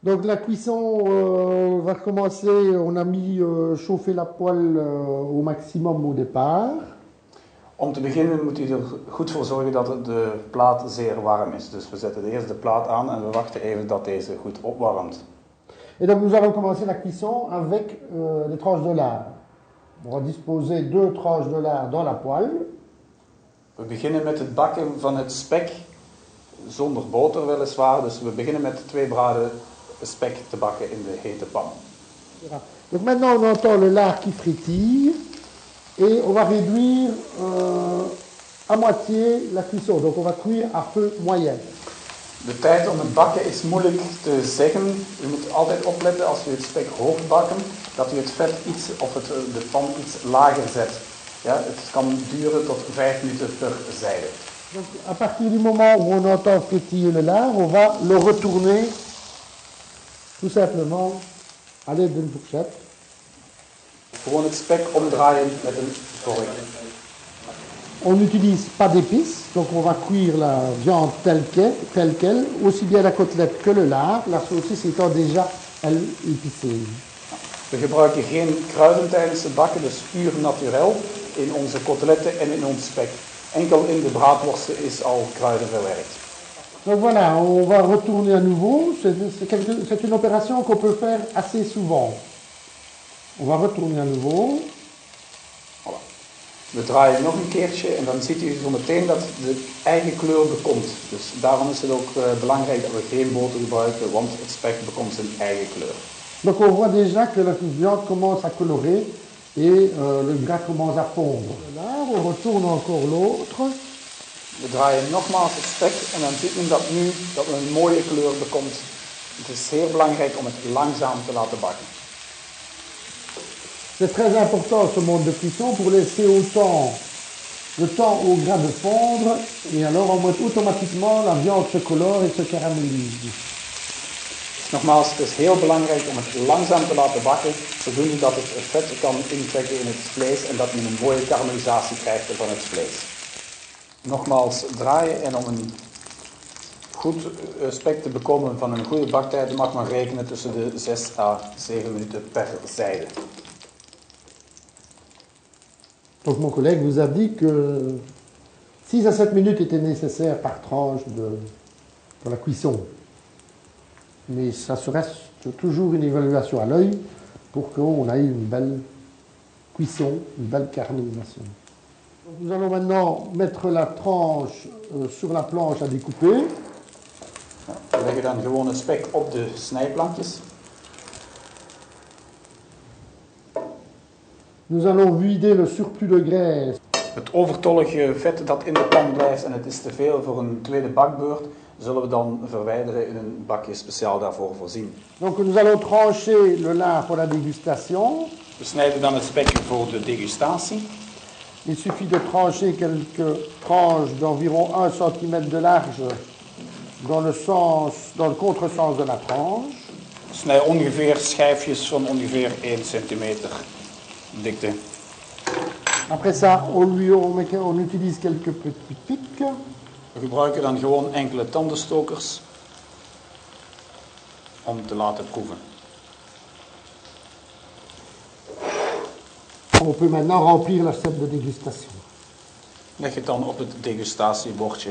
Donc la cuisson va commencer, on a mis chauffer la poêle au maximum au départ. Om te beginnen moet u er goed voor zorgen dat de plaat zeer warm is. Dus we zetten eerst de plaat aan en we wachten even dat deze goed opwarmt. Et donc nous allons commencer la cuisson avec les tranches de lard. On va disposer 2 tranches de lard dans la poêle. We beginnen met het bakken van het spek, zonder boter weliswaar. Dus we beginnen met 2 braden spek te bakken in de hete pan. Donc maintenant on entend le lard qui frétille et on va réduire à moitié la cuisson. Donc on va cuire à feu moyen. De tijd om het bakken is moeilijk te zeggen. U moet altijd opletten als u het spek hoog bakken, dat u het vet de pan iets lager zet. Ja, het kan duren tot 5 minuten per zijde. Donc à partir du moment où on entend frétiller le lard, on va le retourner tout simplement à l'aide d'une fourchette. Gewoon het spek omdraaien met een vork. On n'utilise pas d'épices, donc on va cuire la viande telle quelle, aussi bien la côtelette que le lard, la saucisse étant déjà, elle, épicée. We gebruiken geen kruiden tijdens het bakken, dus puur naturel in onze koteletten en in ons spek. Enkel in de braadworsten is al kruiden verwerkt. Donc voilà, on va retourner à nouveau. C'est une opération qu'on peut faire assez souvent. On va retourner à nouveau. Voilà. We draaien nog een keertje en dan ziet u zo meteen dat de eigen kleur bekomt. Dus daarom is het ook belangrijk dat we geen boter gebruiken, want het spek bekomt zijn eigen kleur. Donc on voit déjà que la viande commence à colorer et le gras commence à fondre. Là, on retourne encore l'autre. We draaien nogmaals het spek en dan ziet men dat nu dat een mooie kleur bekomt. Het is zeer belangrijk om het langzaam te laten bakken. C'est très important ce mode de cuisson pour laisser le temps au gras de fondre et alors automatiquement la viande se colore et se caramélise. Nogmaals, het is heel belangrijk om het langzaam te laten bakken, zodoende dat het vet kan intrekken in het vlees en dat men een mooie karamellisatie krijgt van het vlees. Nogmaals draaien en om een goed spek te bekomen van een goede baktijd mag men rekenen tussen de 6 à 7 minuten per zijde. Donc mon collègue vous a dit que 6 à 7 minutes étaient nécessaires par tranche pour la cuisson. Mais ça se reste toujours une évaluation à l'œil pour qu'on ait une belle cuisson, une belle caramélisation. Donc nous allons maintenant mettre la tranche sur la planche à découper. We leggen dan gewoon het spek op de snijplankjes. Nous allons vider le surplus de graisse. Het overtollige vet dat in de pan blijft en het is te veel voor een tweede bakbeurt, zullen we dan verwijderen in een bakje speciaal daarvoor voorzien. Donc nous allons trancher le lard pour la dégustation. We snijden dan het spek voor de degustatie. Il suffit de trancher quelques tranches d'environ 1 cm de large dans le contresens de la tranche. Snij ongeveer schijfjes van ongeveer 1 centimeter dikte. Après ça, on utilise quelques petits pics. We gebruiken dan gewoon enkele tandenstokers om te laten proeven. On peut maintenant remplir l'assiette de dégustation. Leg het dan op het degustatiebordje.